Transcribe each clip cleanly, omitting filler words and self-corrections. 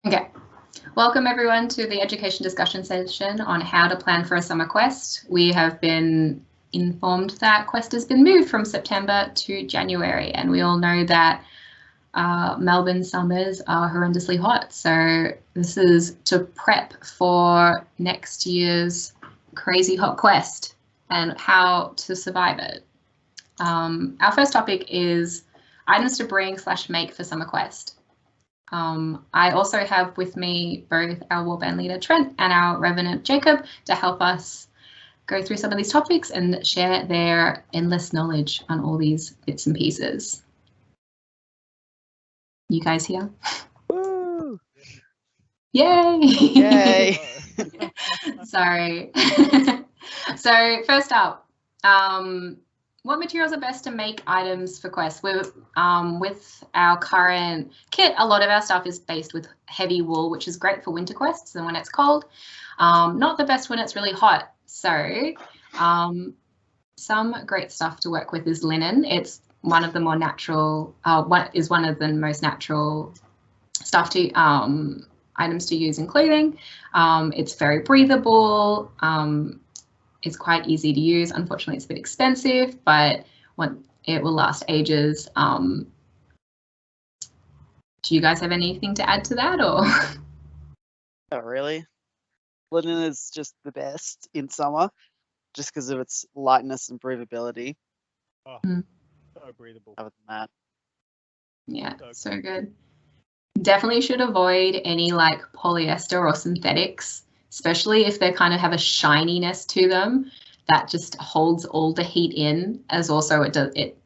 Okay, welcome everyone to the education discussion session on how to plan for a summer quest. We have been informed that quest has been moved from September to January, and we all know that Melbourne summers are horrendously hot. So this is to prep for next year's crazy hot quest and how to survive it. Our first topic is items to bring / make for summer quest. I also have with me both our warband leader Trent and our revenant Jacob to help us go through some of these topics and share their endless knowledge on all these bits and pieces. You guys here? Woo! Yay! Yay! Sorry. So first up, what materials are best to make items for quests? With our current kit, a lot of our stuff is based with heavy wool, which is great for winter quests and when it's cold. Not the best when it's really hot. So some great stuff to work with is linen. It's one of the more natural, one of the most natural stuff to items to use in clothing. It's very breathable. It's quite easy to use. Unfortunately, it's a bit expensive, but it will last ages. Do you guys have anything to add to that, or? Not really. Linen is just the best in summer, just because of its lightness and breathability. Oh, so breathable. Other than that, Yeah, so good. Definitely should avoid any like polyester or synthetics, especially if they kind of have a shininess to them that just holds all the heat in, as also it doesn't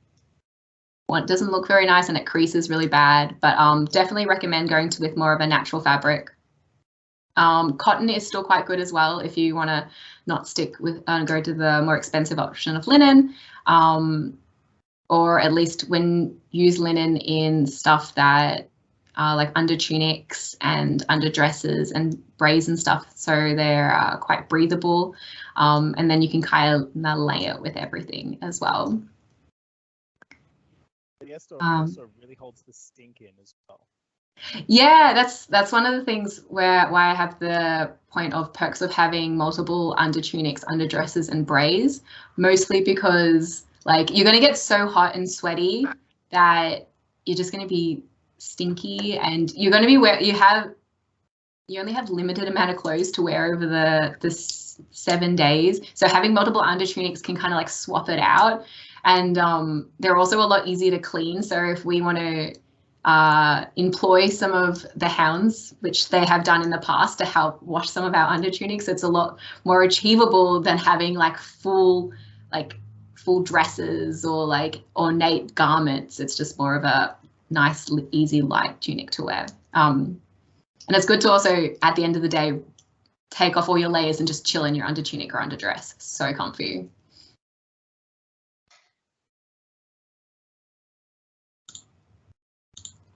look very nice and it creases really bad, but definitely recommend going with more of a natural fabric. Cotton is still quite good as well if you want to not stick with go to the more expensive option of linen, or at least use linen in stuff that like under tunics and under dresses and braids and stuff, so they're quite breathable, and then you can kind of lay it with everything as well. Polyester also really holds the stink in as well. Yeah, that's one of the things why I have the point of perks of having multiple under tunics, under dresses and braids, mostly because like you're going to get so hot and sweaty that you're just going to be stinky, and you're going to be you only have limited amount of clothes to wear over the 7 days, so having multiple under tunics can kind of like swap it out, and they're also a lot easier to clean. So if we want to employ some of the hounds, which they have done in the past, to help wash some of our under tunics, it's a lot more achievable than having like full dresses or like ornate garments. It's just more of a nice, easy, light tunic to wear. And it's good to also, at the end of the day, take off all your layers and just chill in your under tunic or under dress. So comfy.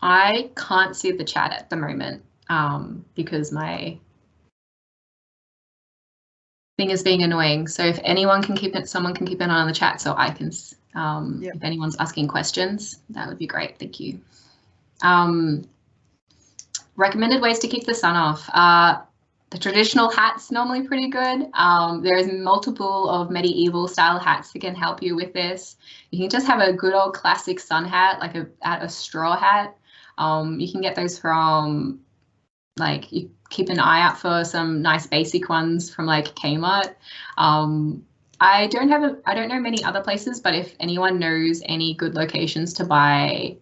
I can't see the chat at the moment because my thing is being annoying. So if anyone can someone can keep an eye on the chat so I can, if anyone's asking questions, that would be great. Thank you. Recommended ways to keep the sun off. The traditional hat's normally pretty good. There's multiple of medieval style hats that can help you with this. You can just have a good old classic sun hat, like a straw hat. You can get those from, like, you keep an eye out for some nice basic ones from like Kmart. I don't know many other places, but if anyone knows any good locations to buy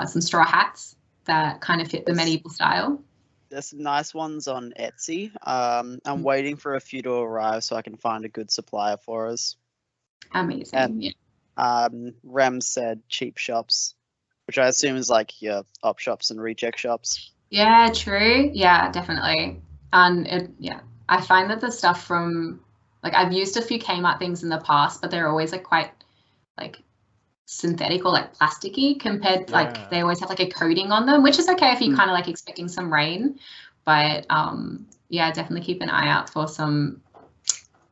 some straw hats that kind of fit the medieval style. There's some nice ones on Etsy. I'm waiting for a few to arrive so I can find a good supplier for us. Amazing. And, yeah. Rem said cheap shops, which I assume is like your op shops and reject shops. Yeah, true. Yeah, definitely. And I find that the stuff from, like, I've used a few Kmart things in the past, but they're always like quite like synthetic or like plasticky compared, like they always have like a coating on them, which is okay if you're kind of like expecting some rain, but yeah, definitely keep an eye out for some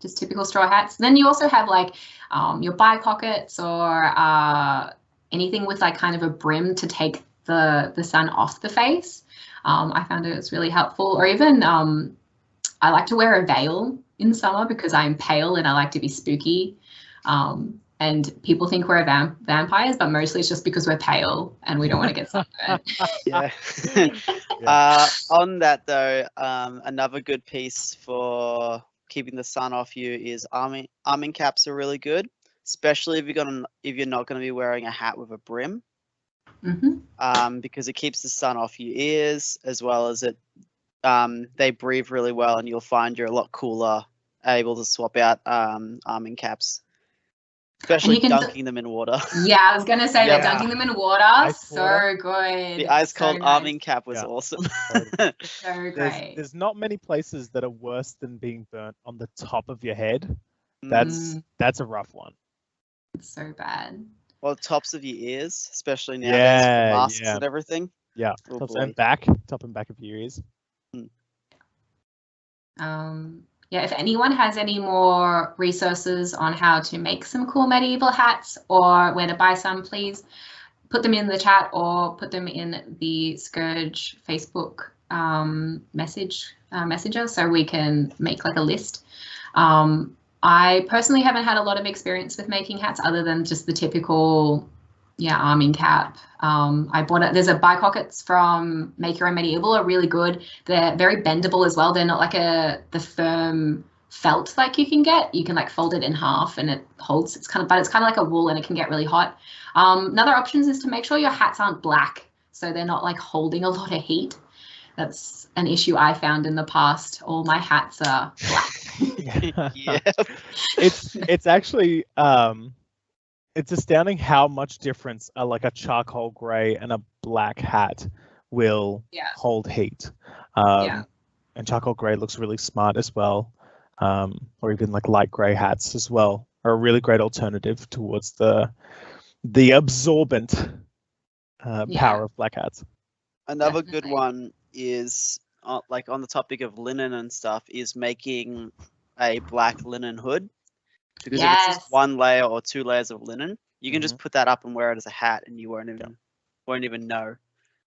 just typical straw hats. Then you also have like your bike pockets or anything with like kind of a brim to take the sun off the face. I found it was really helpful. Or even I like to wear a veil in summer because I'm pale and I like to be spooky. And people think we're vampires, but mostly it's just because we're pale and we don't want to get sunburned. Yeah. On that though, another good piece for keeping the sun off you is arming caps are really good, especially if you're not going to be wearing a hat with a brim. Because it keeps the sun off your ears, as well as they breathe really well, and you'll find you're a lot cooler able to swap out arming caps. Especially dunking them in water. Yeah, I was going to say that dunking them in water, so good. The ice cold arming cap was awesome. So great. There's not many places that are worse than being burnt on the top of your head. That's a rough one. It's so bad. Well, tops of your ears, especially nowadays with masks and everything. Yeah, top and back of your ears. Yeah, if anyone has any more resources on how to make some cool medieval hats or where to buy some, please put them in the chat or put them in the Scourge Facebook messenger so we can make like a list. I personally haven't had a lot of experience with making hats other than just the typical arming cap. I bought it. There's a bipockets from Make Your Own Medieval are really good. They're very bendable as well. They're not like the firm felt like you can get. You can like fold it in half and it holds. It's kind of like a wool and it can get really hot. Another option is to make sure your hats aren't black, so they're not like holding a lot of heat. That's an issue I found in the past. All my hats are black. It's actually it's astounding how much difference like a charcoal grey and a black hat will hold heat. And charcoal grey looks really smart as well. Or even like light grey hats as well are a really great alternative towards the absorbent power of black hats. Another good one is like on the topic of linen and stuff is making a black linen hood. Because if it's just one layer or two layers of linen, you can just put that up and wear it as a hat, and you won't even know.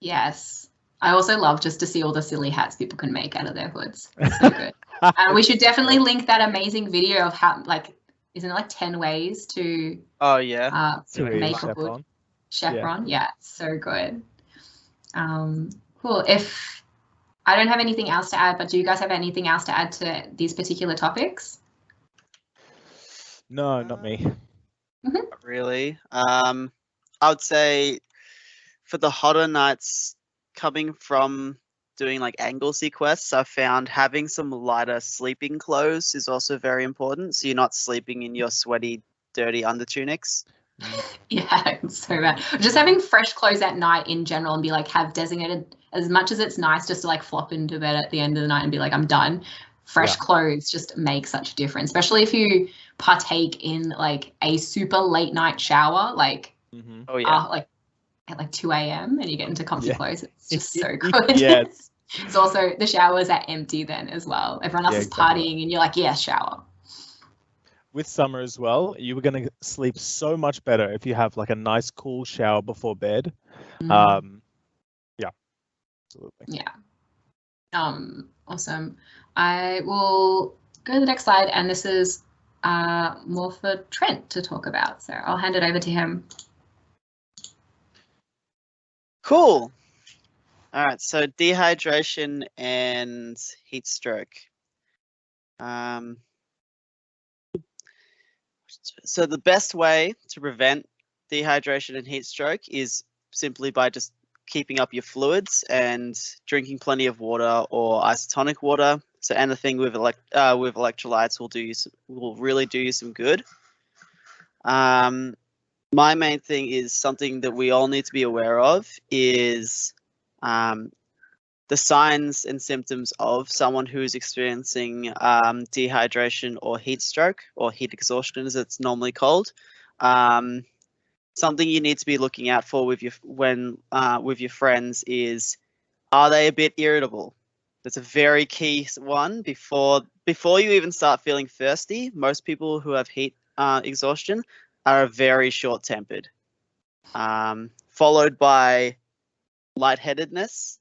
Yes, I also love just to see all the silly hats people can make out of their hoods. It's so good. And we should definitely link that amazing video of how, like, isn't it like 10 ways to make a hood? Chevron, so good. Cool. If I don't have anything else to add, but do you guys have anything else to add to these particular topics? No, not me. Not really. I would say for the hotter nights, coming from doing like Anglesey quests, I've found having some lighter sleeping clothes is also very important. So you're not sleeping in your sweaty, dirty undertunics. Yeah, it's so bad. Just having fresh clothes at night in general and be like, have designated, as much as it's nice just to like flop into bed at the end of the night and be like, I'm done. Fresh clothes just make such a difference, especially if you partake in like a super late night shower, like like at like 2 a.m. and you get into comfy clothes. It's just so good. Yes. It's also the showers are empty then as well. Everyone else is partying and you're like, shower. With summer as well, you were going to sleep so much better if you have like a nice cool shower before bed. Absolutely. Awesome. I will go to the next slide, and this is more for Trent to talk about. So I'll hand it over to him. Cool. All right. So dehydration and heat stroke. So the best way to prevent dehydration and heat stroke is simply by just keeping up your fluids and drinking plenty of water or isotonic water. So anything with electrolytes will really do you some good. My main thing is something that we all need to be aware of is the signs and symptoms of someone who is experiencing dehydration or heat stroke or heat exhaustion, as it's normally called. Something you need to be looking out for with your friends is, are they a bit irritable? That's a very key one. Before you even start feeling thirsty, most people who have heat exhaustion are very short-tempered, followed by lightheadedness,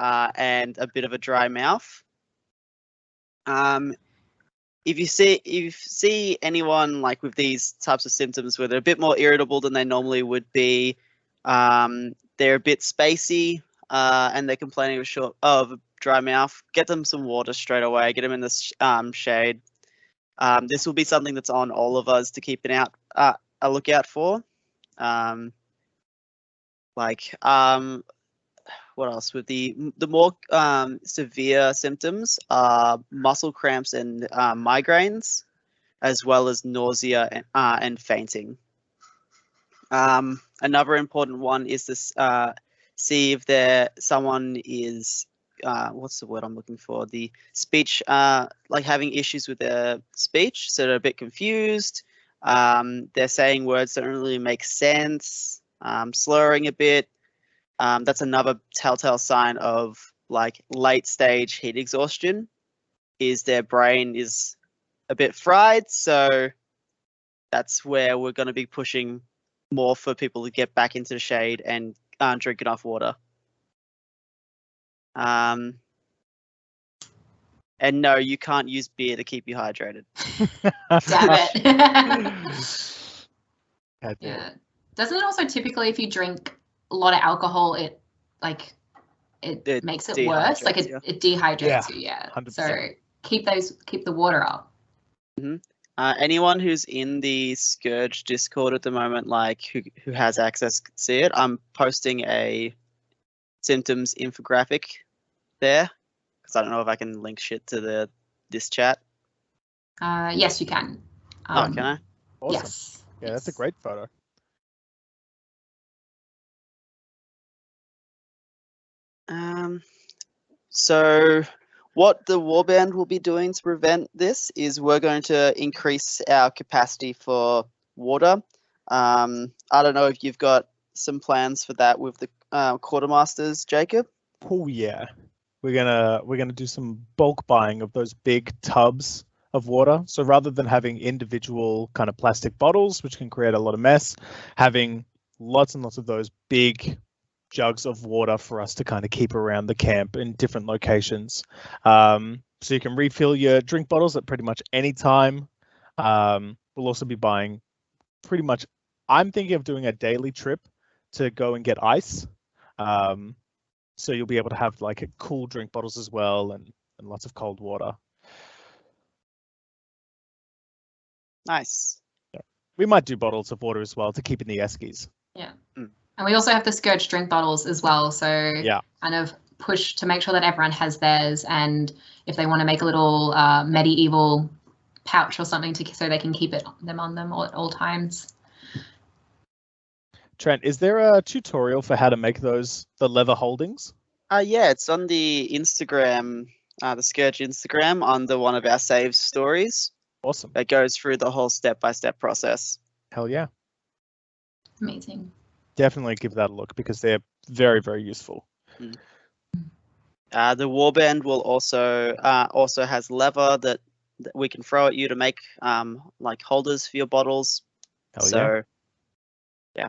and a bit of a dry mouth. If you see anyone like with these types of symptoms where they're a bit more irritable than they normally would be, they're a bit spacey, and they're complaining of a dry mouth, get them some water straight away. Get them in the shade. This will be something that's on all of us to keep a lookout for. What else? With the more severe symptoms are muscle cramps and migraines, as well as nausea and fainting. Another important one is to see if someone is what's the word I'm looking for? The speech, like having issues with their speech, so they're a bit confused. They're saying words that don't really make sense, slurring a bit. That's another telltale sign of like late stage heat exhaustion, is their brain is a bit fried. So that's where we're going to be pushing more for people to get back into the shade and drink enough water. And no, you can't use beer to keep you hydrated. Damn it. Yeah. Doesn't it also typically, if you drink a lot of alcohol, it makes it worse? Like it dehydrates you. Yeah. 100%. So keep the water up. Mm-hmm. Anyone who's in the Scourge Discord at the moment, like who has access, can see it. I'm posting a symptoms infographic there, because I don't know if I can link shit to this chat. Yes, you can. Can I? Awesome. Yes. Yeah, that's a great photo. So what the Warband will be doing to prevent this is we're going to increase our capacity for water. I don't know if you've got some plans for that with the quartermasters, Jacob. Oh yeah, we're gonna do some bulk buying of those big tubs of water. So rather than having individual kind of plastic bottles, which can create a lot of mess, having lots and lots of those big jugs of water for us to kind of keep around the camp in different locations. So you can refill your drink bottles at pretty much any time. We'll also be buying pretty much, I'm thinking of doing a daily trip to go and get ice. So you'll be able to have like cool drink bottles as well, and lots of cold water. Nice. Yeah. We might do bottles of water as well to keep in the eskies. Yeah. And we also have the Scourge drink bottles as well. So kind of push to make sure that everyone has theirs. And if they want to make a little medieval pouch or something so they can keep them on them at all times. Trent, is there a tutorial for how to make the leather holdings? Yeah, it's on the Instagram, the Scourge Instagram, under one of our saved stories. Awesome. That goes through the whole step-by-step process. Hell yeah. Amazing. Definitely give that a look, because they're very, very useful. The Warband will also has leather that we can throw at you to make like holders for your bottles. Hell yeah.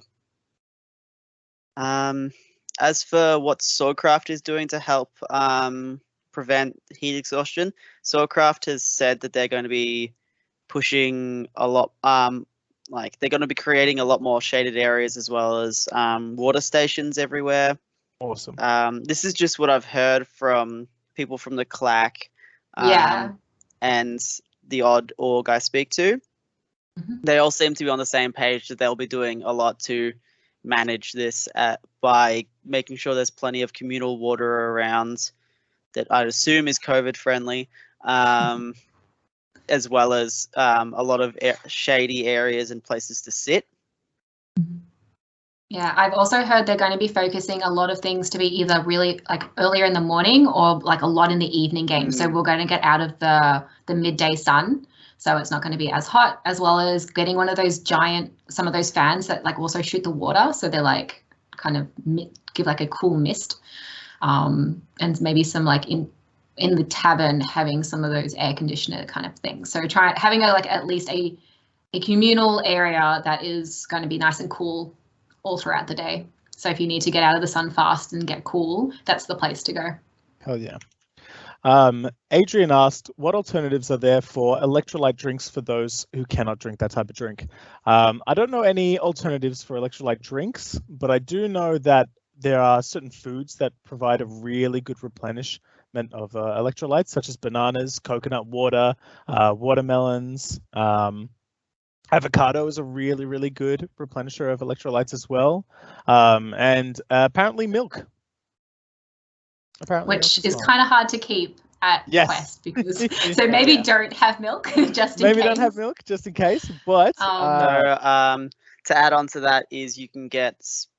As for what Swordcraft is doing to help prevent heat exhaustion, Swordcraft has said that they're going to be pushing a lot. Like they're going to be creating a lot more shaded areas, as well as water stations everywhere. Awesome. This is just what I've heard from people from the Clack, and the odd org I speak to. Mm-hmm. They all seem to be on the same page that they'll be doing a lot to manage this by making sure there's plenty of communal water around that I'd assume is COVID friendly. As well as a lot of shady areas and places to sit. Yeah, I've also heard they're going to be focusing a lot of things to be either really like earlier in the morning or like a lot in the evening game. So we're going to get out of the midday sun, so it's not going to be as hot, as well as getting one of those some of those fans that like also shoot the water, so they're like kind of give like a cool mist, and maybe some like in the tavern having some of those air conditioner kind of things. So try having at least a communal area that is going to be nice and cool all throughout the day. So if you need to get out of the sun fast and get cool, that's the place to go. Hell yeah. Adrian asked, what alternatives are there for electrolyte drinks for those who cannot drink that type of drink? I don't know any alternatives for electrolyte drinks, but I do know that there are certain foods that provide a really good replenishment of electrolytes, such as bananas, coconut water, watermelons. Avocado is a really, really good replenisher of electrolytes as well. And apparently milk. Which is kind of hard to keep at Quest because so maybe don't have milk just in case. Maybe don't have milk just in case, but to add on to that is you can get stuff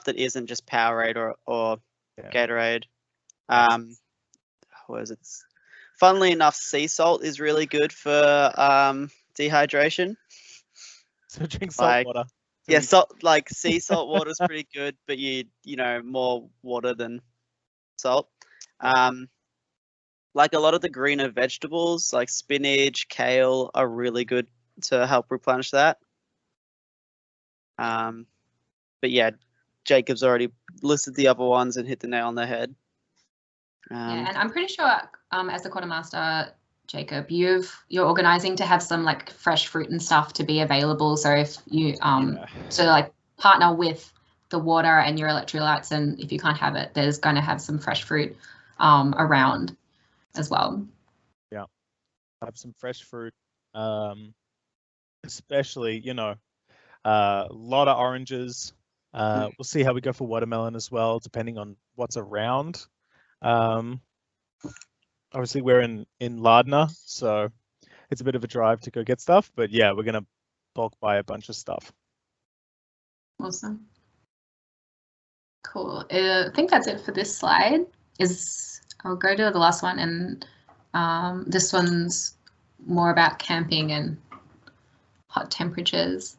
that isn't just Powerade or Gatorade. What is it? Funnily enough, sea salt is really good for dehydration. So drink salt water. Yeah, sea salt water is pretty good, but you know more water than salt. Like a lot of the greener vegetables, like spinach, kale, are really good to help replenish that. But yeah, Jacob's already listed the other ones and hit the nail on the head. Yeah, and I'm pretty sure as the quartermaster, Jacob, you're organising to have some like fresh fruit and stuff to be available. So if you so like partner with the water and your electrolytes, and if you can't have it, there's going to have some fresh fruit around as well. Yeah, have some fresh fruit, especially a lot of oranges. We'll see how we go for watermelon as well, depending on what's around. Obviously we're in Lardner, so it's a bit of a drive to go get stuff, but yeah, we're gonna bulk buy a bunch of stuff. Awesome. Cool. I think that's it for this slide. I'll go to the last one, and this one's more about camping and hot temperatures.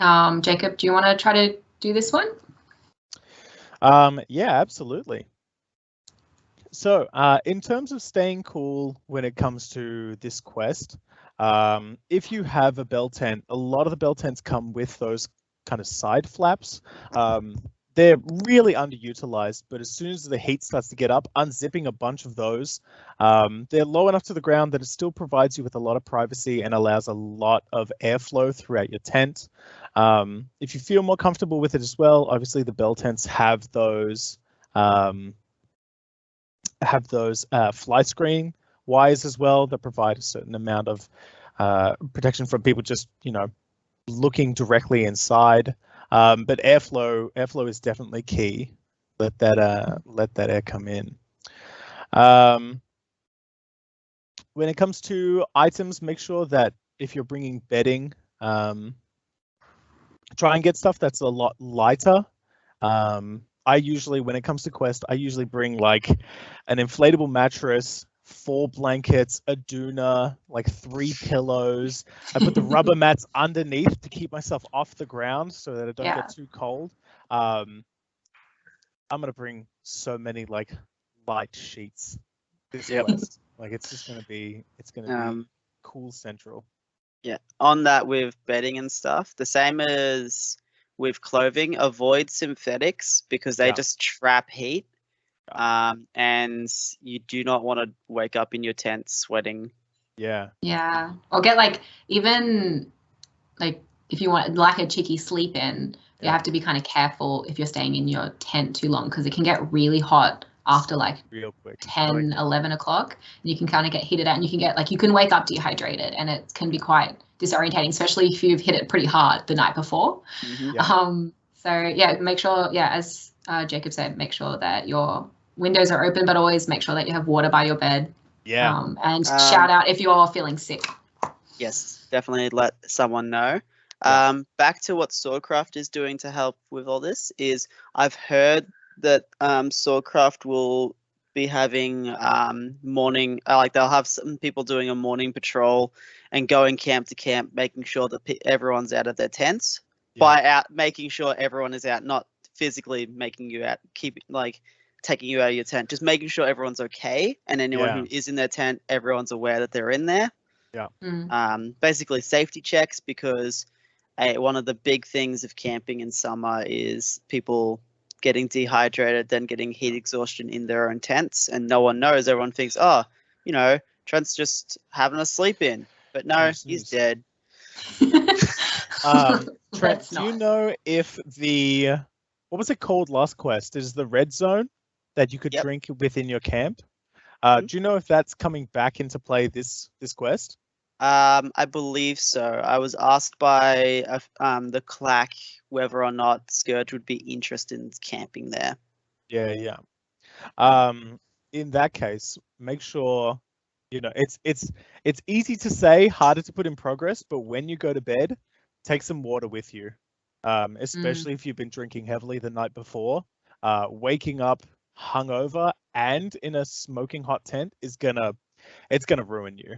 Jacob, do you want to try to do this one? Yeah, absolutely. So in terms of staying cool when it comes to this quest, if you have a bell tent, a lot of the bell tents come with those kind of side flaps. They're really underutilized, but as soon as the heat starts to get up, unzipping a bunch of those, they're low enough to the ground that it still provides you with a lot of privacy and allows a lot of airflow throughout your tent. If you feel more comfortable with it as well, obviously the bell tents have those fly screen wires as well that provide a certain amount of protection from people just looking directly inside. But airflow is definitely key. Let that air come in. When it comes to items, make sure that if you're bringing bedding, try and get stuff that's a lot lighter. I usually, when it comes to Quest, I usually bring like an inflatable mattress, 4 blankets, a doona, like 3 pillows. I put the rubber mats underneath to keep myself off the ground so that it don't get too cold. I'm gonna bring so many like light sheets this Quest. Like it's gonna be cool central. Yeah, on that with bedding and stuff, the same as with clothing, avoid synthetics because they just trap heat. And you do not want to wake up in your tent sweating. Yeah. Or get even if you want like a cheeky sleep in, you have to be kind of careful if you're staying in your tent too long because it can get really hot after real quick 10, 11 o'clock. And you can kind of get heated out and you can get you can wake up dehydrated and it can be quite disorientating, especially if you've hit it pretty hard the night before. So yeah, make sure, as Jacob said, make sure that your windows are open, but always make sure that you have water by your bed. And shout out if you're feeling sick. Yes, definitely let someone know. Back to what Swordcraft is doing to help with all this is I've heard that Swordcraft will be having morning, they'll have some people doing a morning patrol and going camp to camp, making sure that everyone's out of their tents. By making sure everyone is out, not physically making you out, taking you out of your tent, just making sure everyone's okay, and anyone who is in their tent, everyone's aware that they're in there. Basically safety checks, because one of the big things of camping in summer is people getting dehydrated, then getting heat exhaustion in their own tents, and no one knows. Everyone thinks, oh, you know, Trent's just having a sleep in, but no, he's dead. Trent, do you know if what was it called last quest? Is the red zone that you could drink within your camp? Do you know if that's coming back into play this quest? I believe so. I was asked by the clack whether or not Scourge would be interested in camping there. Yeah. In that case, make sure, you know, it's easy to say, harder to put in progress, but when you go to bed, take some water with you. Especially if you've been drinking heavily the night before. Waking up hungover and in a smoking hot tent is gonna ruin you.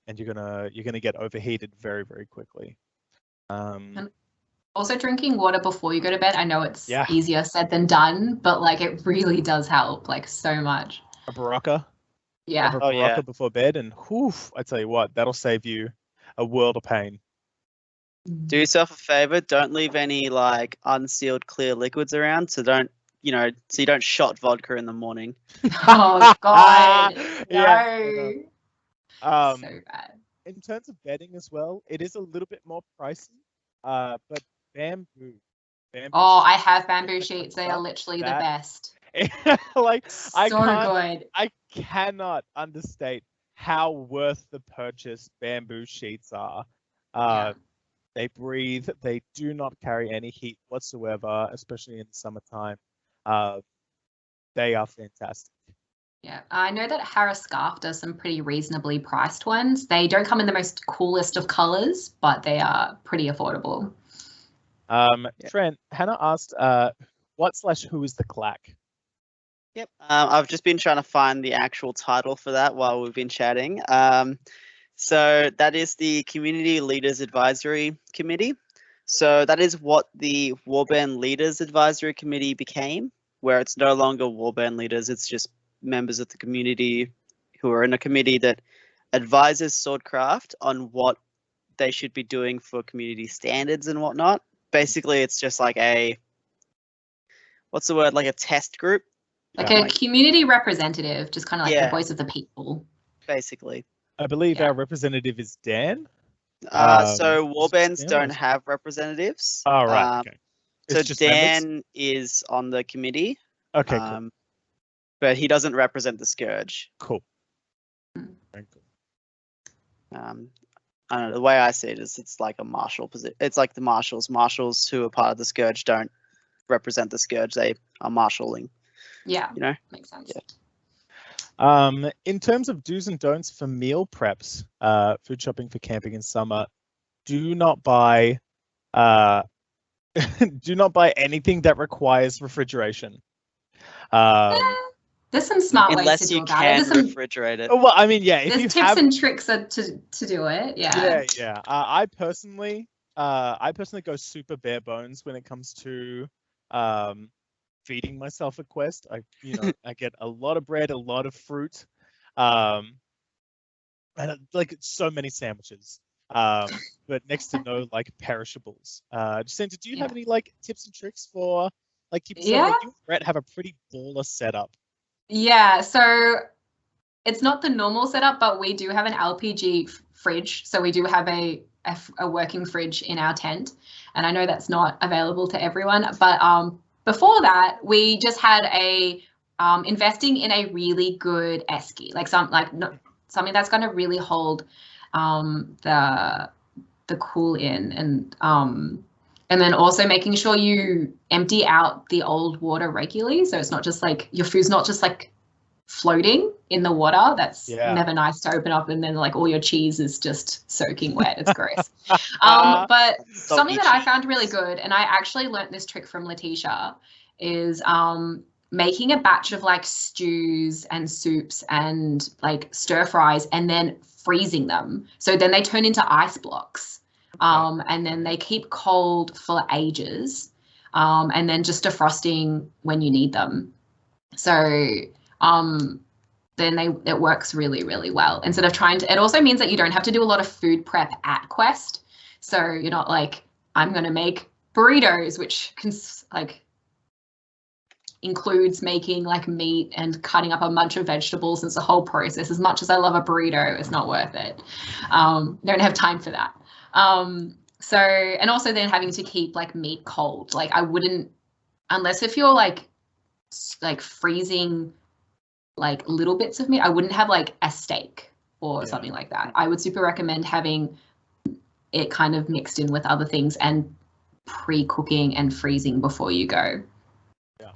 And you're gonna get overheated very, very quickly. And also drinking water before you go to bed. I know it's easier said than done, but like it really does help like so much. A Baraka. Yeah. Have a Baraka before bed, and I tell you what, that'll save you a world of pain. Do yourself a favor. Don't leave any like unsealed clear liquids around. So you don't shot vodka in the morning. Oh God. No. So bad. In terms of bedding as well, it is a little bit more pricey. But bamboo. Oh, I have bamboo sheets. They are literally the best. Like so good. I cannot understate how worth the purchase bamboo sheets are. They breathe. They do not carry any heat whatsoever, especially in the summertime. They are fantastic. Yeah, I know that Harris Scarf does some pretty reasonably priced ones. They don't come in the most coolest of colors, but they are pretty affordable. Trent, Hannah asked, who is the clack? Yep, I've just been trying to find the actual title for that while we've been chatting. So that is the Community Leaders Advisory Committee. So that is what the Warband Leaders Advisory Committee became, where it's no longer Warband leaders, it's just members of the community who are in a committee that advises Swordcraft on what they should be doing for community standards and whatnot. Basically, it's just like like a test group. Like a community representative, just kind of like the voice of the people. Basically. I believe our representative is Dan. So warbands don't have representatives. Oh, right. Okay. So Dan is on the committee. Okay, cool. But he doesn't represent the Scourge. Cool. Very cool. I don't know. The way I see it is it's like a marshal position. It's like the marshals. Marshals who are part of the Scourge don't represent the Scourge. They are marshalling. Yeah. You know? Makes sense. Yeah. In terms of do's and don'ts for meal preps, food shopping for camping in summer, do not buy anything that requires refrigeration. There's some smart ways to do that. Unless you can refrigerate it. Well, I mean, yeah. There's tips and tricks to do it. Yeah. Yeah. I personally go super bare bones when it comes to feeding myself a quest. I get a lot of bread, a lot of fruit, and like so many sandwiches. But next to no like perishables. Jacinta, do you have any like tips and tricks for like keeping yourself? Like, you and Brett have a pretty baller setup. Yeah, so it's not the normal setup, but we do have an LPG fridge. So we do have a working fridge in our tent, and I know that's not available to everyone. But before that, we just had investing in a really good esky, like something that's going to really hold the cool in, and then also making sure you empty out the old water regularly. So it's not just like your food's not just like floating in the water. That's never nice to open up and then like all your cheese is just soaking wet. It's gross. But something that I found really good, and I actually learnt this trick from Letitia, is making a batch of like stews and soups and like stir fries and then freezing them. So then they turn into ice blocks. And then they keep cold for ages, and then just defrosting when you need them. So then it works really, really well. Instead of it also means that you don't have to do a lot of food prep at Quest. So you're not like, I'm going to make burritos, which can like includes making like meat and cutting up a bunch of vegetables. It's a whole process. As much as I love a burrito, it's not worth it. Don't have time for that. So, and also then having to keep like meat cold. Like I wouldn't, unless if you're like freezing like little bits of meat, I wouldn't have like a steak or something like that. I would super recommend having it kind of mixed in with other things and pre-cooking and freezing before you go. Yeah.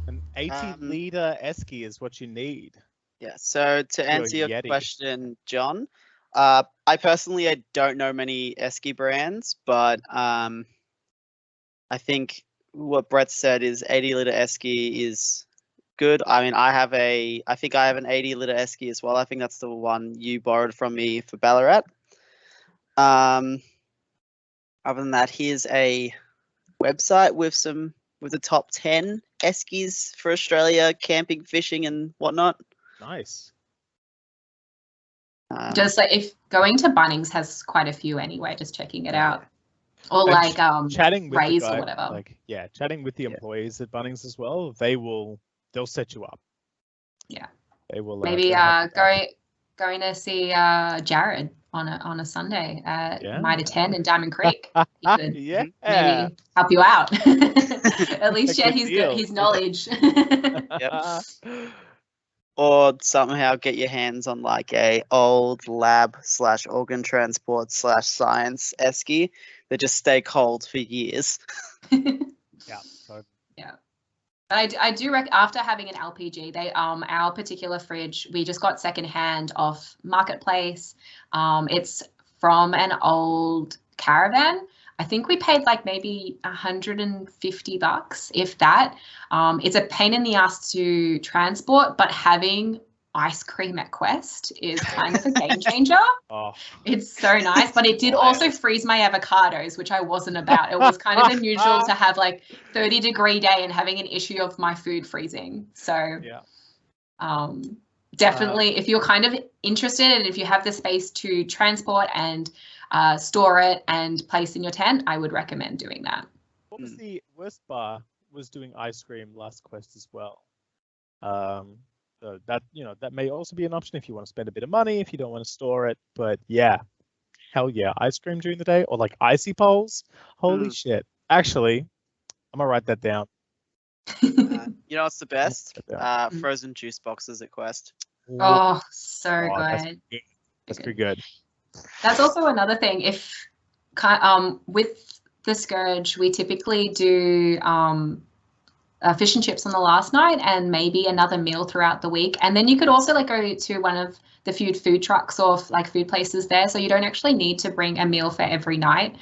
An 80-liter esky is what you need. Yeah, so to answer your question, John, I personally don't know many esky brands, but I think what Brett said is 80-liter esky is good. I mean, I think I have an 80-liter esky as well. I think that's the one you borrowed from me for Ballarat. Other than that, here's a website with the top 10 eskies for Australia, camping, fishing, and whatnot. Nice. Just like if going to Bunnings has quite a few anyway, just checking it out. Or and like chatting with Raise the guy, or whatever. Like chatting with the employees at Bunnings as well. They'll set you up. Yeah. They will maybe going to see Jared on a Sunday at Mitre 10 in Diamond Creek. He could maybe help you out. At least share his knowledge. Yep. Or somehow get your hands on like a old lab / organ transport / science esky that just stay cold for years. Yeah. I do after having an LPG, our particular fridge, we just got secondhand off Marketplace. It's from an old caravan. I think we paid like maybe $150, if that. It's a pain in the ass to transport, but having ice cream at Quest is kind of a game changer. It's so nice, but it did also freeze my avocados, which I wasn't about. It was kind of unusual to have like 30-degree day and having an issue of my food freezing. So definitely if you're kind of interested and if you have the space to transport and store it and place in your tent, I would recommend doing that. What was the worst bar was doing ice cream last Quest as well. So that that may also be an option if you want to spend a bit of money, if you don't want to store it. But yeah, hell yeah, ice cream during the day or like icy poles. Holy shit! Actually, I'm gonna write that down. You know what's the best? Frozen juice boxes at Quest. Oh, so good. That's pretty good. That's also another thing. If with the Scourge, we typically do fish and chips on the last night and maybe another meal throughout the week. And then you could also like go to one of the few food trucks or like food places there. So you don't actually need to bring a meal for every night.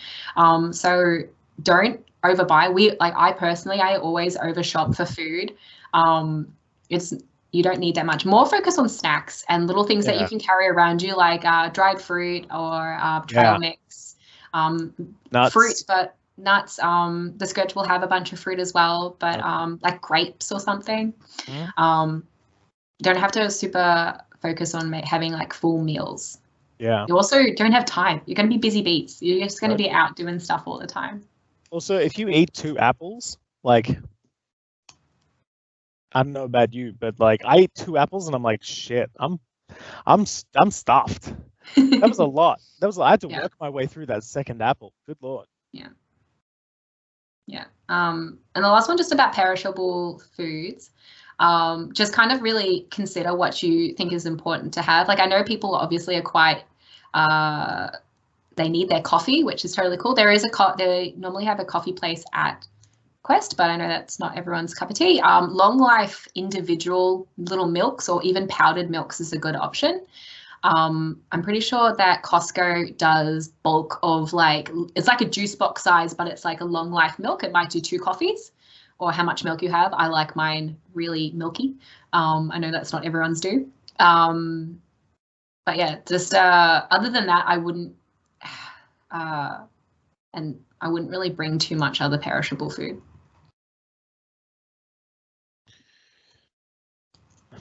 So don't overbuy. I always overshop for food. You don't need that much. More focus on snacks and little things that you can carry around you, like dried fruit or trail mix, fruit, but nuts. The Scourge will have a bunch of fruit as well, but like grapes or something. Don't have to super focus on having like full meals. Yeah. You also don't have time. You're going to be busy beats. You're just going to be out doing stuff all the time. Also, if you eat 2 apples, like, I don't know about you, but like I ate 2 apples and I'm like, shit, I'm stuffed. That was a lot. I had to work my way through that second apple. Good Lord. Yeah. And the last one, just about perishable foods. Just kind of really consider what you think is important to have. Like I know people obviously are quite, they need their coffee, which is totally cool. They normally have a coffee place at Quest, but I know that's not everyone's cup of tea. Long life individual little milks or even powdered milks is a good option. I'm pretty sure that Costco does bulk of it's like a juice box size, but it's like a long life milk. It might do 2 coffees or how much milk you have. I like mine really milky. I know that's not everyone's do. But yeah, just other than that, I wouldn't really bring too much other perishable food.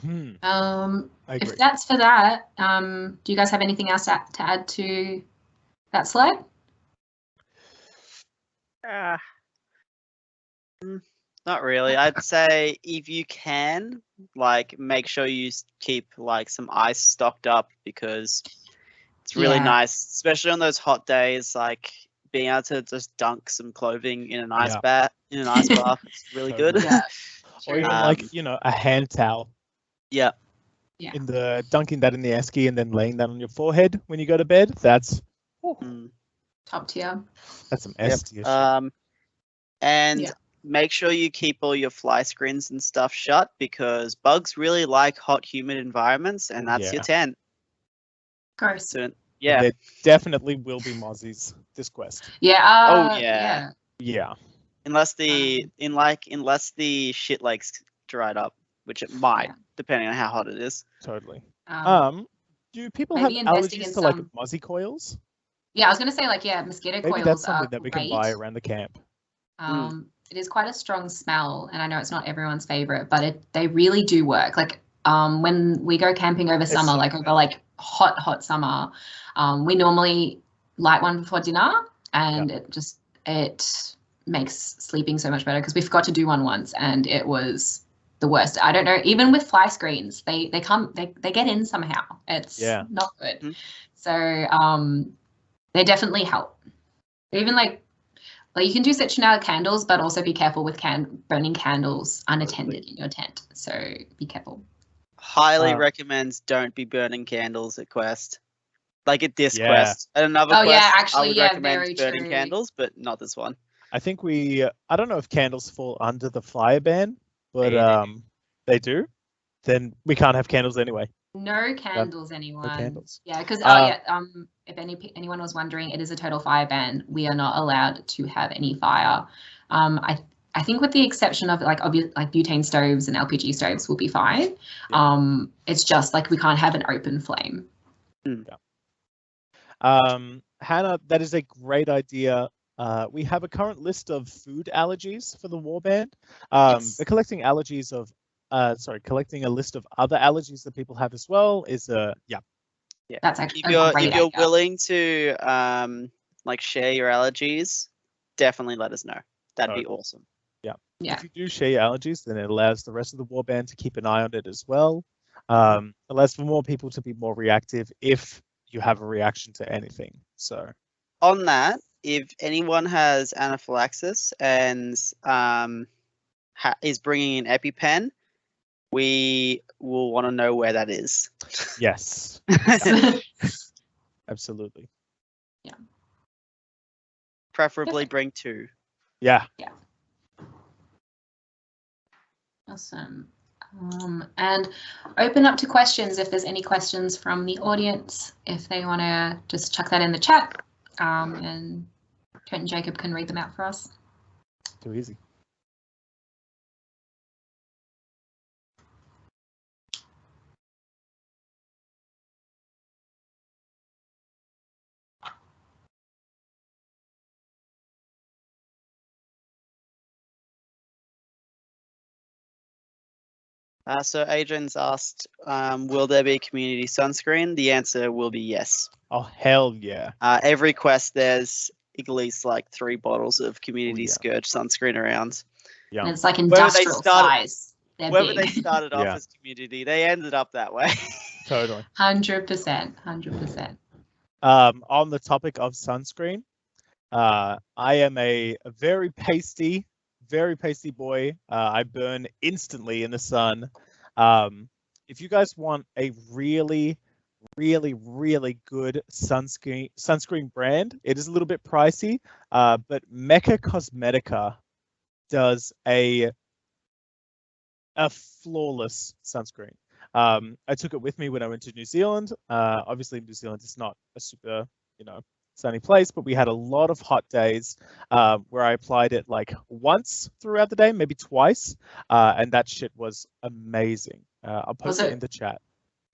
If that's for that, do you guys have anything else to add to that slide? Not really. I'd say if you can, like, make sure you keep like some ice stocked up, because it's really nice, especially on those hot days. Like being able to just dunk some clothing in an ice bath, in an ice bath, it's really good. Yeah. Or even like, a hand towel. Yeah. Yeah. In the dunking that in the esky and then laying that on your forehead when you go to bed. That's top tier. That's some S tier shit. And make sure you keep all your fly screens and stuff shut, because bugs really like hot, humid environments, and that's your tent. Gross. So, there definitely will be mozzies this quest. Yeah. Yeah. Unless unless the shit lake's dried up, which it might, depending on how hot it is. Totally. Do people have maybe investing allergies in to like mozzie coils? Yeah, I was going to say mosquito coils. Maybe that's something are that we great. can buy around the camp. It is quite a strong smell, and I know it's not everyone's favorite, but they really do work. Like when we go camping over summer, over hot summer, we normally light one before dinner, and it makes sleeping so much better, because we forgot to do one once and it was the worst. I don't know, even with fly screens, they get in somehow. It's not good. So they definitely help. Even like you can do citronella candles, but also be careful with burning candles unattended in your tent. So be careful. Highly recommends don't be burning candles at Quest. Like at this quest. At another quest, I would recommend burning candles, but not this one. I think I don't know if candles fall under the fire ban, but they do. Then we can't have candles anyway. No candles, anyone. No candles. Yeah, because if anyone was wondering, it is a total fire ban. We are not allowed to have any fire. I think with the exception of like butane stoves and LPG stoves will be fine. It's just like we can't have an open flame. Hannah, that is a great idea. We have a current list of food allergies for the warband. They're collecting allergies of collecting a list of other allergies that people have as well is That's actually if you're willing to like share your allergies, definitely let us know. That'd be awesome. If you do share your allergies, then it allows the rest of the warband to keep an eye on it as well. Allows for more people to be more reactive if you have a reaction to anything. So on that, if anyone has anaphylaxis and is bringing an EpiPen, we will want to know where that is. Yes. Absolutely. Yeah. Preferably bring 2. Yeah. Yeah. Awesome. And open up to questions if there's any questions from the audience, if they want to just chuck that in the chat, and Trent and Jacob can read them out for us. Too easy. So Adrian's asked, will there be community sunscreen? The answer will be yes. Oh, hell yeah. Every quest, there's at least like 3 bottles of community Scourge sunscreen around. Yeah. And it's like industrial size. Whether they started off as community, they ended up that way. Totally. 100%. 100%. On the topic of sunscreen, I am a very pasty boy. I burn instantly in the sun. If you guys want a really good sunscreen brand, it is a little bit pricey, but Mecca Cosmetica does a flawless sunscreen. I took it with me when I went to New Zealand. Obviously New Zealand is not a super, sunny place, but we had a lot of hot days where I applied it like once throughout the day, maybe twice, and that shit was amazing. I'll post it in the chat.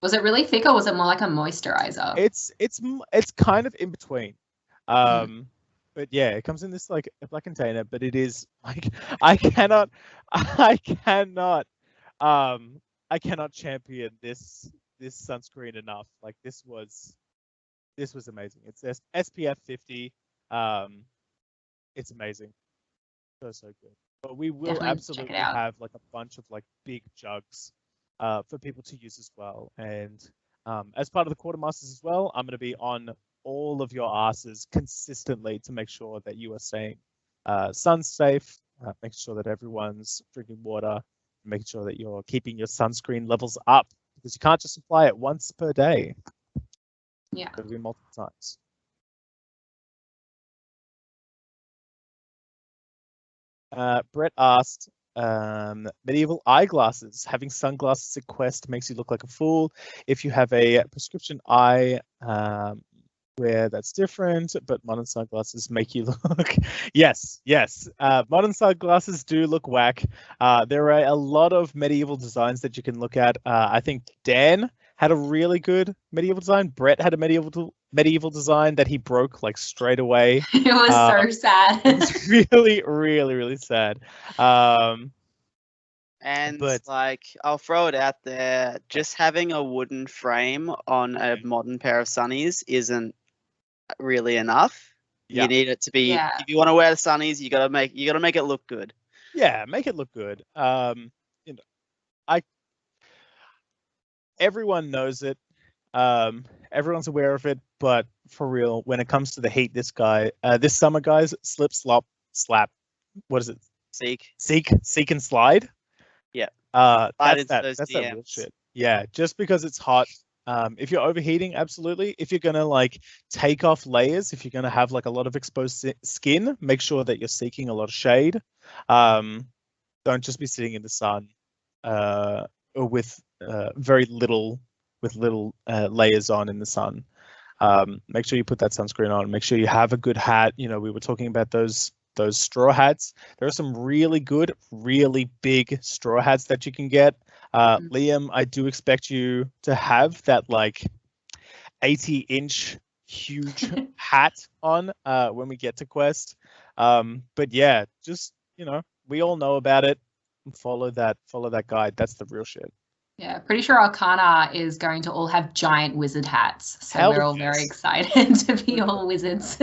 Was it really thick, or was it more like a moisturizer? It's kind of in between. But yeah, it comes in this like a black container, but it is like I cannot champion this sunscreen enough. Like this was This was amazing. It's SPF 50. It's amazing. So good. But we will Definitely absolutely have like a bunch of like big jugs for people to use as well. And as part of the quartermasters as well, I'm going to be on all of your asses consistently to make sure that you are staying sun safe, making sure that everyone's drinking water, making sure that you're keeping your sunscreen levels up, because you can't just apply it once per day. Yeah. It'll be multiple times. Brett asked, medieval eyeglasses. Having sunglasses at Quest makes you look like a fool. If you have a prescription eye, where that's different, but modern sunglasses make you look. Yes. Modern sunglasses do look whack. There are a lot of medieval designs that you can look at. I think Dan had a really good medieval design. Brett had a medieval design that he broke like straight away. It was so sad. It's really, really, really sad. Like, I'll throw it out there. Just having a wooden frame on a modern pair of sunnies isn't really enough. Yeah. You need it to be. Yeah. If you want to wear the sunnies, you gotta make it look good. Yeah, make it look good. Everyone knows it. Everyone's aware of it, but for real, when it comes to the heat, this summer, guys, slip, slop, slap. What is it? Seek and slide. Yeah. That's that real shit. Yeah, just because it's hot. If you're overheating, absolutely. If you're gonna like take off layers, if you're gonna have like a lot of exposed skin, make sure that you're seeking a lot of shade. Don't just be sitting in the sun with very little layers on in the sun. Make sure you put that sunscreen on. Make sure you have a good hat. We were talking about those straw hats. There are some really good, really big straw hats that you can get. Liam, I do expect you to have that like 80-inch huge hat on when we get to Quest. But yeah, just we all know about it. Follow that guide. That's the real shit. Yeah, pretty sure Arcana is going to all have giant wizard hats. So we're all very excited to be all wizards.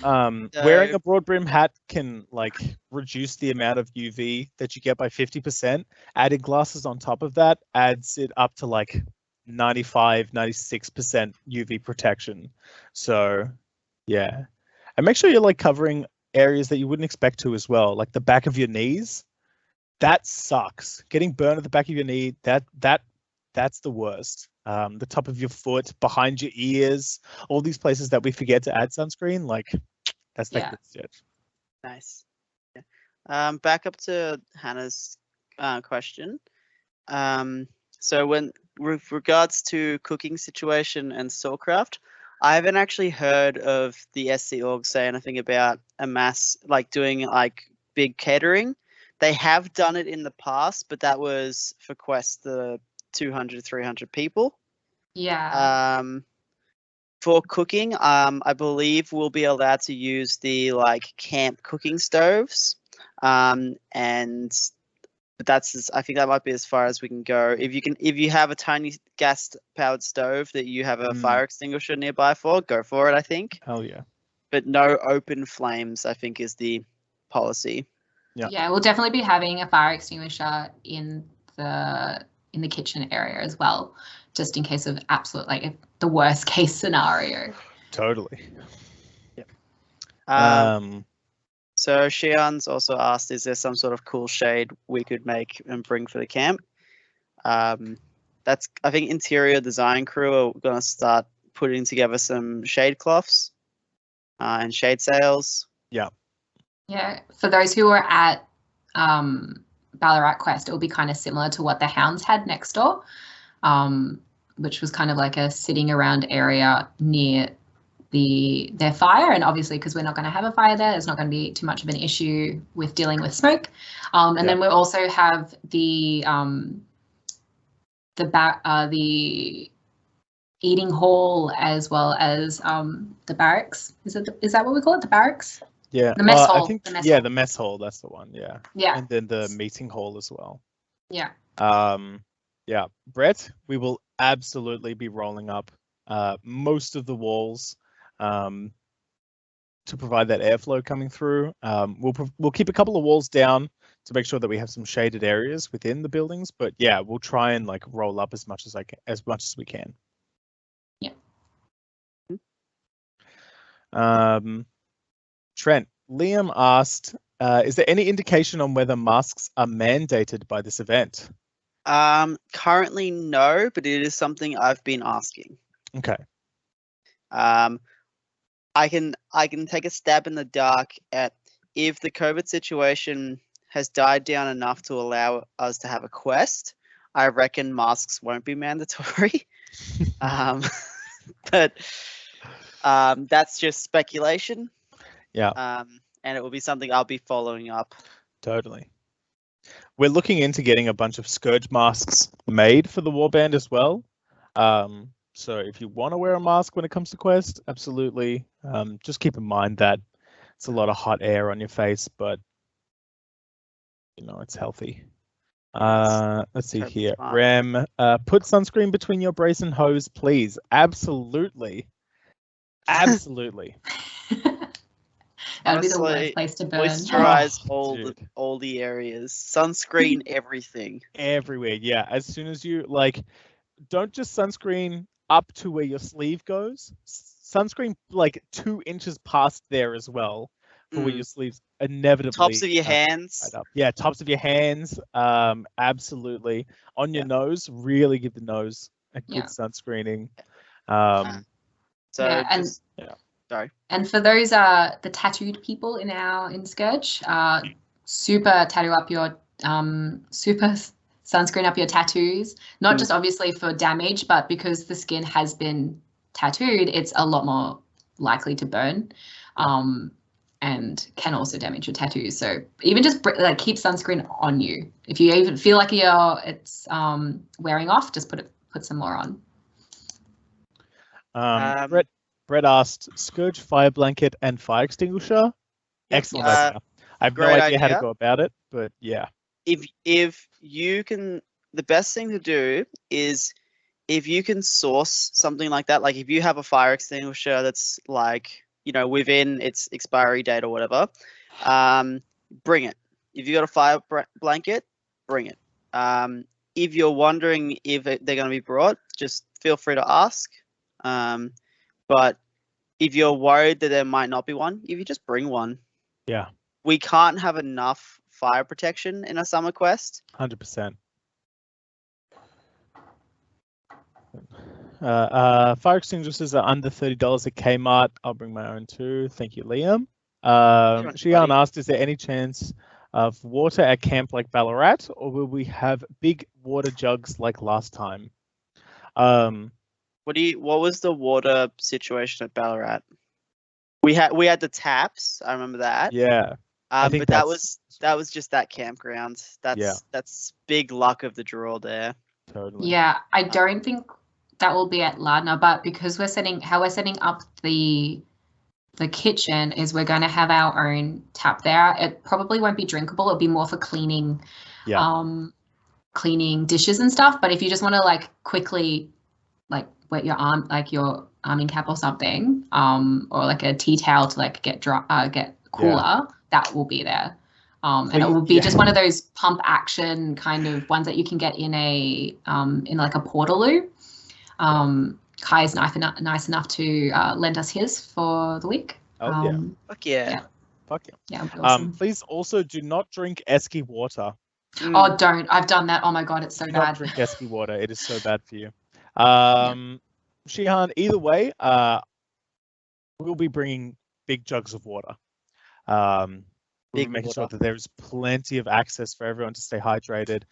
Wearing a broad brim hat can like reduce the amount of UV that you get by 50%. Adding glasses on top of that adds it up to like 95-96% UV protection. So yeah, and make sure you're like covering areas that you wouldn't expect to as well, like the back of your knees. That sucks. Getting burned at the back of your knee, that's the worst. The top of your foot, behind your ears, all these places that we forget to add sunscreen, like that's the good shit. Nice. Yeah. Back up to Hannah's question. So with regards to cooking situation and Soulcraft, I haven't actually heard of the SC org say anything about a mass like doing like big catering. They have done it in the past, but that was for Quest the 200, 300 people. Yeah. For cooking, I believe we'll be allowed to use the like camp cooking stoves. But I think that might be as far as we can go. If you have a tiny gas powered stove that you have a fire extinguisher nearby for, go for it, I think. Hell yeah. But no open flames, I think, is the policy. Yeah, we'll definitely be having a fire extinguisher in the kitchen area as well, just in case of the worst case scenario. Totally. Yeah. So Shian's also asked, is there some sort of cool shade we could make and bring for the camp? I think interior design crew are going to start putting together some shade cloths and shade sails. Yeah. Yeah, for those who are at Ballarat Quest, it will be kind of similar to what the Hounds had next door, which was kind of like a sitting around area near their fire. And obviously, because we're not going to have a fire there's not going to be too much of an issue with dealing with smoke. Then we also have the eating hall as well as the barracks. Is that what we call it? The barracks? Yeah. The mess hall. I think the mess hall, that's the one, yeah. Yeah. And then the meeting hall as well. Yeah. Yeah. Brett, we will absolutely be rolling up most of the walls to provide that airflow coming through. We'll keep a couple of walls down to make sure that we have some shaded areas within the buildings, but yeah, we'll try and like roll up as much as we can. Yeah. Trent, Liam asked, is there any indication on whether masks are mandated by this event? Currently no, but it is something I've been asking. Okay. I can take a stab in the dark at if the COVID situation has died down enough to allow us to have a quest. I reckon masks won't be mandatory. But that's just speculation. Yeah. And it will be something I'll be following up. Totally. We're looking into getting a bunch of Scourge masks made for the warband as well. So if you want to wear a mask when it comes to quest, absolutely. Just keep in mind that it's a lot of hot air on your face, but you know, it's healthy. Let's see here. Smart. Rem, put sunscreen between your brace and hose, please. Absolutely. Absolutely. That would be the worst place to burn. Moisturize all the areas. Sunscreen everything. Everywhere, yeah. As soon as you like, don't just sunscreen up to where your sleeve goes. Sunscreen like 2 inches past there as well, for where your sleeves inevitably. Tops of your hands. Yeah, tops of your hands. Absolutely. On your nose, really give the nose a good sunscreening. Sorry. And for those the tattooed people in Scourge, super tattoo up your super sunscreen up your tattoos. Not just obviously for damage, but because the skin has been tattooed, it's a lot more likely to burn, and can also damage your tattoos. So even just like keep sunscreen on you. If you even feel like it's wearing off, just put some more on. Brett asked, Scourge fire blanket and fire extinguisher. Excellent idea. I have no idea how to go about it, but yeah. If you can, the best thing to do is if you can source something like that, like if you have a fire extinguisher that's like, you know, within its expiry date or whatever, bring it. If you got a fire blanket, bring it. If you're wondering if they're going to be brought, just feel free to ask. But if you're worried that there might not be one, if you just bring one. Yeah. We can't have enough fire protection in a summer quest. 100%. Fire extinguishers are under $30 at Kmart. I'll bring my own too. Thank you, Liam. Shian asked, is there any chance of water at camp like Ballarat, or will we have big water jugs like last time? What was the water situation at Ballarat? We had the taps. I remember that. Yeah. But that was just that campground. That's big luck of the draw there. Totally. Yeah, I don't think that will be at Lardner, but because we're setting up the kitchen is we're going to have our own tap there. It probably won't be drinkable. It'll be more for cleaning, cleaning dishes and stuff. But if you just want to like quickly like wet your arm, like your arming cap or something, or like a tea towel to like get cooler, that will be there. And it will be just one of those pump action kind of ones that you can get in in like a Portaloo. Kai is nice enough to lend us his for the week. Fuck yeah. Fuck yeah. Yeah, awesome. Please also do not drink Esky water. Oh, don't. I've done that. Oh my God, it's so bad. Don't drink Esky water. It is so bad for you. Shihan, either way, we'll be bringing big jugs of water. We'll be making sure that there's plenty of access for everyone to stay hydrated.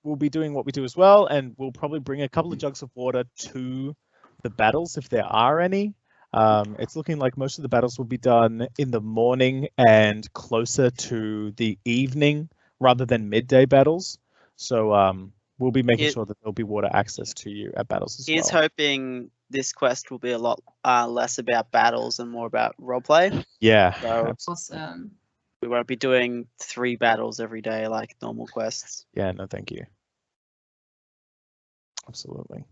We'll be doing what we do as well, and we'll probably bring a couple of jugs of water to the battles if there are any. It's looking like most of the battles will be done in the morning and closer to the evening rather than midday battles. So we'll be making sure that there'll be water access to you at battles as well. He's hoping this quest will be a lot less about battles and more about roleplay. Yeah. So awesome. We won't be doing 3 battles every day like normal quests. Yeah, no, thank you. Absolutely.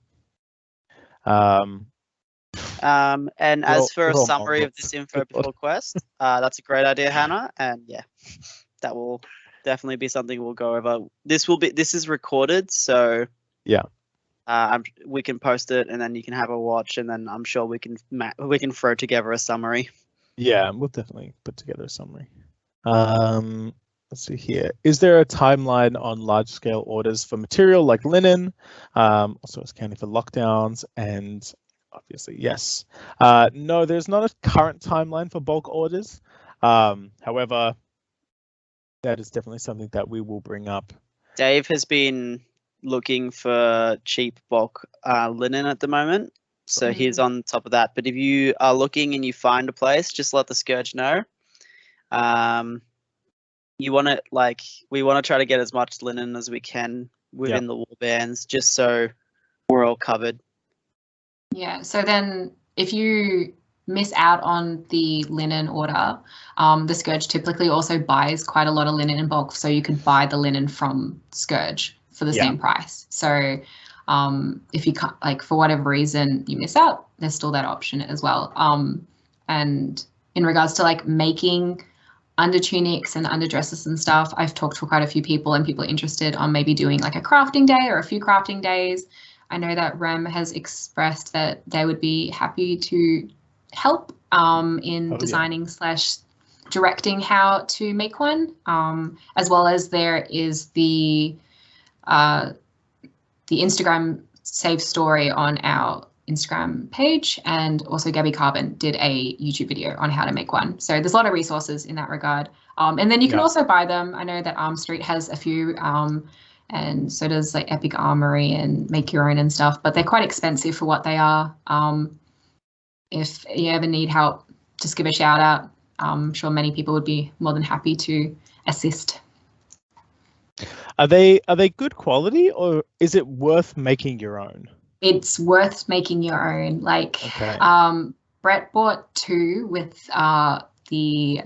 And as for a all summary of Mongols. this info before quest, that's a great idea, Hannah. And yeah, that will definitely be something we'll go over. This is recorded, so yeah. We can post it, and then you can have a watch, and then I'm sure we can throw together a summary. Yeah, we'll definitely put together a summary. Let's see here. Is there a timeline on large-scale orders for material like linen? Also, it's accounting for lockdowns, and obviously, yes. No, there's not a current timeline for bulk orders. However, that is definitely something that we will bring up. Dave has been looking for cheap bulk linen at the moment, so he's on top of that. But if you are looking and you find a place, just let the Scourge know. We want to try to get as much linen as we can within the war bands, just so we're all covered. Yeah, so then if you miss out on the linen order, the Scourge typically also buys quite a lot of linen in bulk, so you could buy the linen from Scourge for the same price. So if you can't, like, for whatever reason you miss out, there's still that option as well. And in regards to like making under tunics and underdresses and stuff, I've talked to quite a few people, and people are interested on maybe doing like a crafting day or a few crafting days. I know that Rem has expressed that they would be happy to help in designing / directing how to make one, as well as there is the Instagram save story on our Instagram page, and also Gabby Carbon did a YouTube video on how to make one. So there's a lot of resources in that regard. And then you can also buy them. I know that Arm Street has a few, and so does like Epic Armory and Make Your Own and stuff, but they're quite expensive for what they are. If you ever need help, just give a shout out. I'm sure many people would be more than happy to assist. Are they good quality, or is it worth making your own? It's worth making your own. Like, Brett bought 2 with the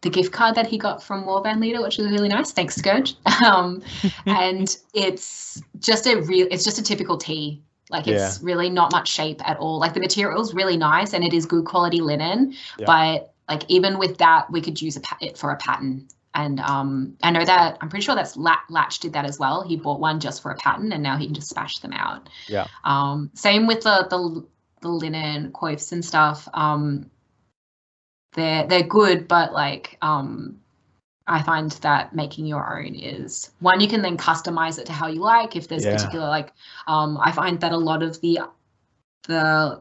gift card that he got from Warband Leader, which was really nice. Thanks, Scourge. And it's just a typical tee. Like, it's really not much shape at all. Like, the material's really nice and it is good quality linen, but like even with that, we could use it for a pattern. And I know that I'm pretty sure that's Latch did that as well. He bought one just for a pattern, and now he can just smash them out. Yeah. Same with the linen coifs and stuff. They're good, but like I find that making your own is one, you can then customize it to how you like. If there's particular like I find that a lot of the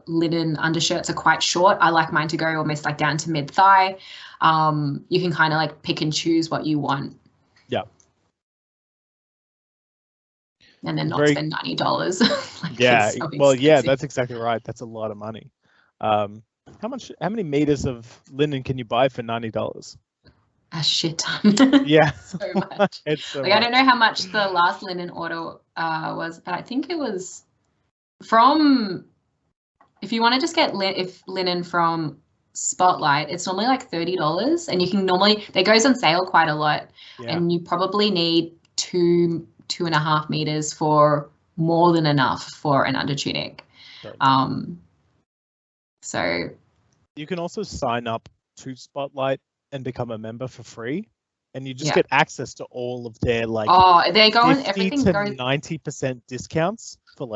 linen undershirts are quite short. I like mine to go almost like down to mid thigh. You can kind of like pick and choose what you want. Yeah. And then not spend $90. Like, that's exactly right. That's a lot of money. How many meters of linen can you buy for $90? A shit ton. Yeah. So much. It's so like much. I don't know how much the last linen order was, but I think it was from, if you want to just get linen from Spotlight, it's normally like $30, and you can it goes on sale quite a lot, and you probably need 2.5 meters for more than enough for an under tunic. So you can also sign up to Spotlight and become a member for free, and you just get access to all of their like they go on 50 to 90% discounts for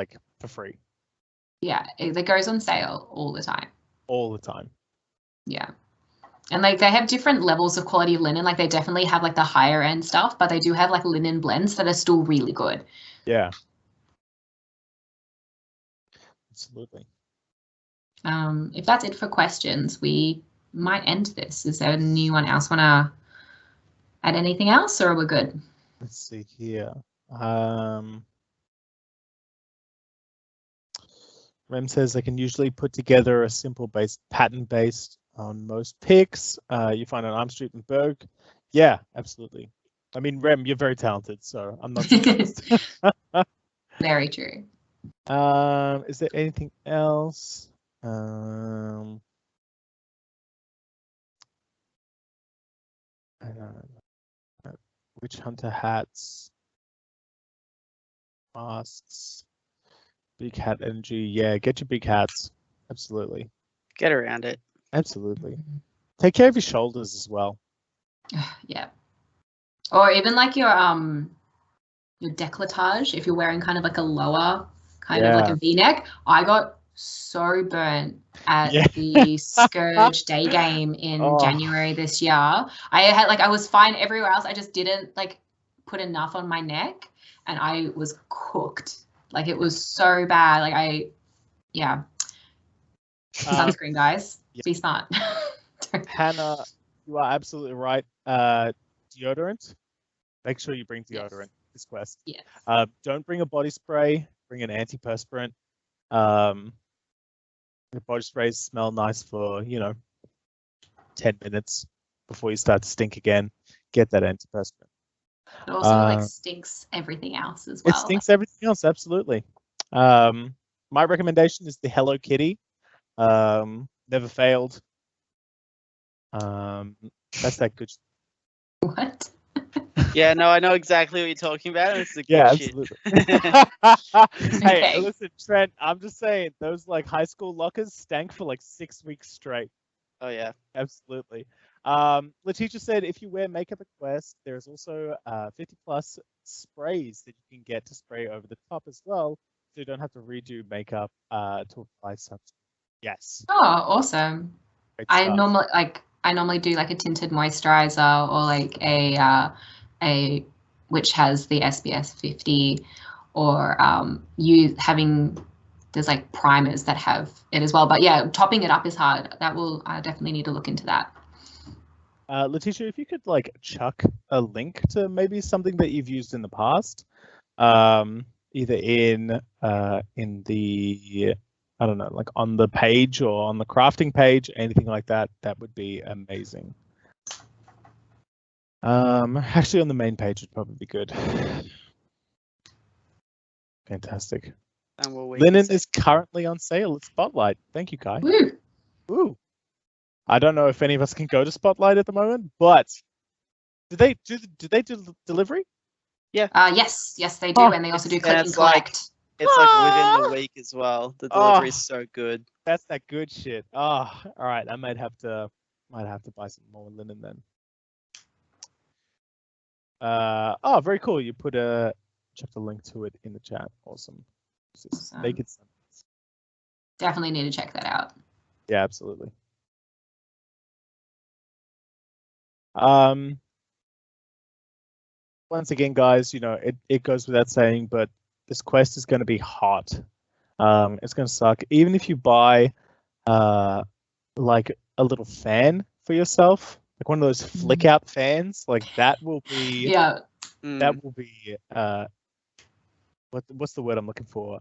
free. Yeah, it goes on sale all the time. All the time. Yeah. And like they have different levels of quality of linen. Like they definitely have like the higher end stuff, but they do have like linen blends that are still really good. Yeah. Absolutely. If that's it for questions, we might end this. Is there anyone else want to add anything else, or are we good? Let's see here. Rem says they can usually put together a simple pattern based on most picks. You find an Arm Street and Berg. Yeah, absolutely. I mean, Rem, you're very talented, so I'm not surprised. Very true. Is there anything else? Witch Hunter hats, masks. Big hat energy. Yeah, get your big hats. Absolutely. Get around it. Absolutely. Take care of your shoulders as well. Yeah. Or even like your décolletage, if you're wearing kind of like a lower, kind of like a V-neck. I got so burnt at the Scourge day game in January this year. I was fine everywhere else. I just didn't like put enough on my neck, and I was cooked. Like, it was so bad. Like, sunscreen, guys. Be smart. Hannah, you are absolutely right. Deodorant. Make sure you bring deodorant this quest. Yes. Don't bring a body spray. Bring an antiperspirant. The body sprays smell nice for 10 minutes before you start to stink again. Get that antiperspirant. It also like stinks everything else as well. It stinks everything else, absolutely. My recommendation is the Hello Kitty. Never failed. That's that good. What? Yeah, no, I know exactly what you're talking about. It's the good absolutely. shit. Hey, listen, Trent, I'm just saying those like high school lockers stank for like 6 weeks straight. Oh yeah, absolutely. Letitia said if you wear makeup at Quest, there's also 50+ sprays that you can get to spray over the top as well, so you don't have to redo makeup to apply sunscreen. Yes. Oh, awesome. I normally do like a tinted moisturizer or like a which has the SPF 50, or there's like primers that have it as well. But yeah, topping it up is hard. I definitely need to look into that. Letitia, if you could like chuck a link to maybe something that you've used in the past, either in the I don't know, like on the page or on the crafting page, anything like that, that would be amazing. Actually on the main page would probably be good. Fantastic. And linen is currently on sale at Spotlight. Thank you, Kai. Woo. Woo. I don't know if any of us can go to Spotlight at the moment, but do they do delivery? Yeah. Yes, they do, and they also do click and collect. It's like within the week as well. The delivery is so good. That's that good shit. All right. I might have to buy some more linen then. Very cool. You put a link to it in the chat. Awesome. Naked Sundays. Definitely need to check that out. Yeah, absolutely. Once again, guys, it goes without saying, but this quest is going to be hot. It's going to suck. Even if you buy like a little fan for yourself, like one of those flick out fans, like that will be that will be what's the word I'm looking for?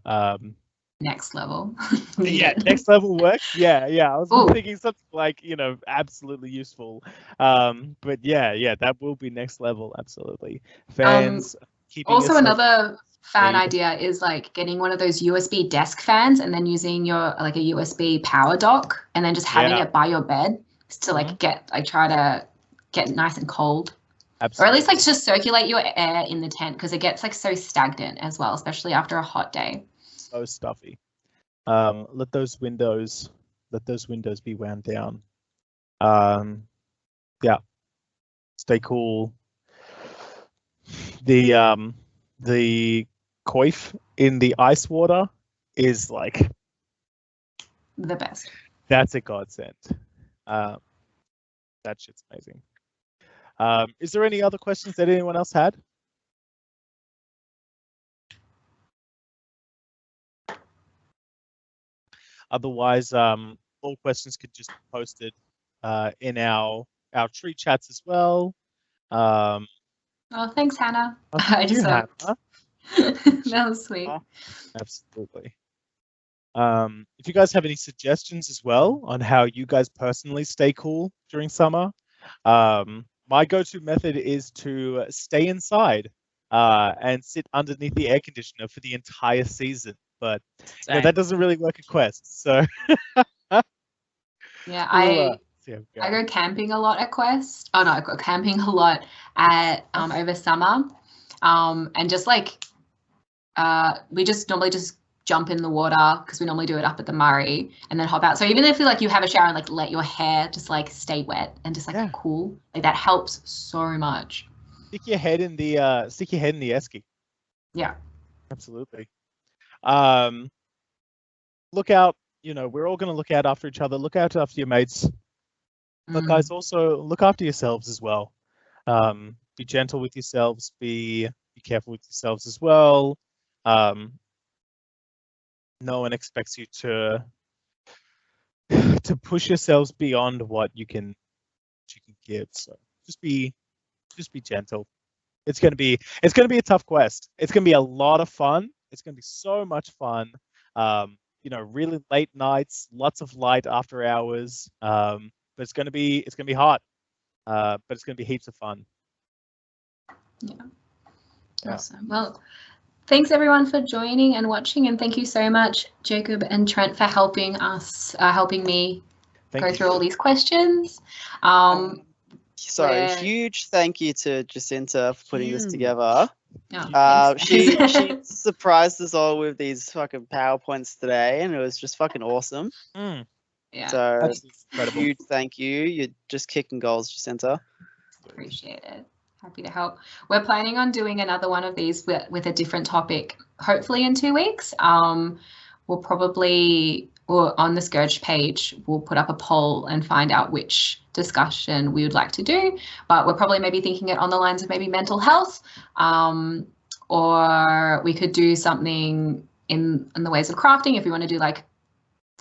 Next level. Yeah, next level work. Yeah. I was thinking something like, absolutely useful. But yeah, that will be next level. Absolutely. Fans. Also, another fan idea is like getting one of those USB desk fans and then using your like a USB power dock and then just having it by your bed to like try to get nice and cold. Absolutely. Or at least like just circulate your air in the tent, because it gets like so stagnant as well, especially after a hot day. So stuffy. Let those windows be wound down. Yeah. Stay cool. The coif in the ice water is like the best. That's a godsend. That shit's amazing. Is there any other questions that anyone else had? Otherwise, all questions could just be posted in our tree chats as well. Oh, thanks, Hannah. I just Hannah. That was sweet. Absolutely. If you guys have any suggestions as well on how you guys personally stay cool during summer, my go-to method is to stay inside and sit underneath the air conditioner for the entire season. But that doesn't really work at Quest. So yeah, I go camping a lot at Quest. Oh no, I go camping a lot at over summer, and just like we just normally just jump in the water, because we normally do it up at the Murray, and then hop out. So even if like you have a shower and like let your hair just like stay wet and just like cool, like that helps so much. Stick your head in the esky. Yeah. Absolutely. Look out, we're all going to look out after each other. Look out after your mates. But guys, also look after yourselves as well. Be gentle with yourselves. Be careful with yourselves as well. No one expects you to push yourselves beyond what you can give. So just be gentle. It's gonna be a tough quest. It's gonna be a lot of fun. It's gonna be so much fun. Really late nights, lots of light after hours. But it's gonna be hot. But it's gonna be heaps of fun. Yeah. Awesome. Well, thanks everyone for joining and watching, and thank you so much, Jacob and Trent, for helping me go through all these questions. Huge thank you to Jacinta for putting this together. Oh, she surprised us all with these fucking PowerPoints today, and it was just fucking awesome. Yeah. So huge thank you. You're just kicking goals, Jacinta. Appreciate it. Happy to help. We're planning on doing another one of these with a different topic, hopefully in 2 weeks. We'll probably, or on the Scourge page, we'll put up a poll and find out which discussion we would like to do. But we're probably maybe thinking it on the lines of maybe mental health, or we could do something in the ways of crafting. If we want to do like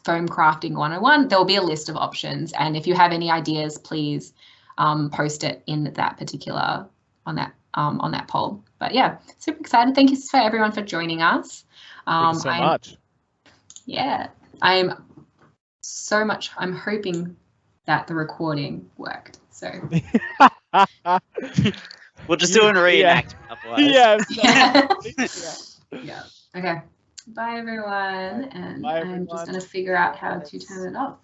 foam crafting 101, there will be a list of options. And if you have any ideas, please post it in that particular on that poll. But yeah, super excited. Thank you for everyone for joining us. Thank you so much. Yeah, I'm hoping that the recording worked. So we'll just do a reenactment otherwise. Yeah. Okay. Bye everyone. And I'm just gonna figure out how to turn it off.